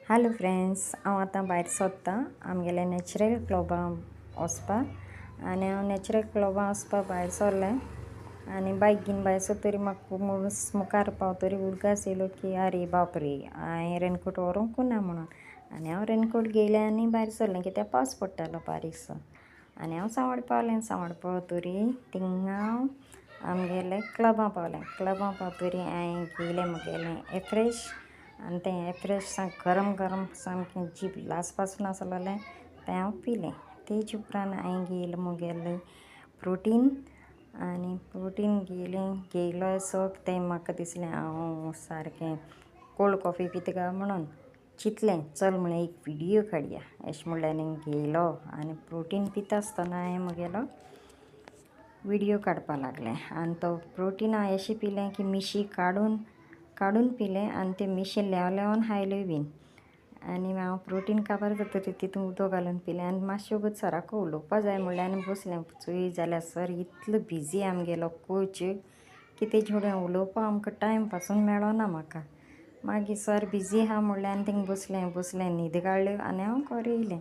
Hello friends, हांव आतां भायर सोदतां आमगेले नॅचरल क्लबां वचपाक आनी हांव नॅचरल क्लबां वचपाक भायर सरलें आनी बायक घेवन भायर सरतरी म्हाका मुखार पावतरी उगडास येयलो की आरे बाप रे, हांवें रेनकोट व्हरूंकूच ना म्हणून. आनी हांव रेनकोट घेयलें आनी भायर सरलें कित्याक पावस पडटालो बारीकसो. आनी हांव सांवाड पावतरी थिंगा हांव आमगेले क्लबां पावतरी हांवें घेयलें म्हगेलें एफ्रेश आनी तें एफ्रेश सामकें गरम गरम सामकें जीब लासपासून आसलेलें तें हांव पिलें. तेज उपरांत हांवें घेयलें म्हगेलें प्रोटीन आनी प्रोटीन घेयलो असो तें म्हाका दिसलें हांव सारकें कोल्ड कॉफी पिता काय म्हणून चिंतलें चल म्हणलें एक व्हिडियो काडया. अशें म्हणलें घेयलो आनी प्रोटीन पिता आसतना हांवें म्हगेलो व्हिडियो काडपाक लागलें. आनी तो प्रोटीन हांवें अशें पिलें की मिशी काडून पिलें आनी तें मिशी लेवन खायल्यो बीन. आनी हांव प्रोटीन काबार जातकीर तितून उदक घालून पिलें आनी मातशें वगत सराको उलोवपा जाय म्हणलें आनी बसलें चोय जाल्यार सर इतलो बिजी आमगेलो कोच की तेजे कडेन उलोवपा आमकां टायम पासून मेळना म्हाका. मागीर सर बिजी आहा म्हणलें आनी थिंगा बसलें न्हीद काडल्यो आनी हांव घरा येयलें.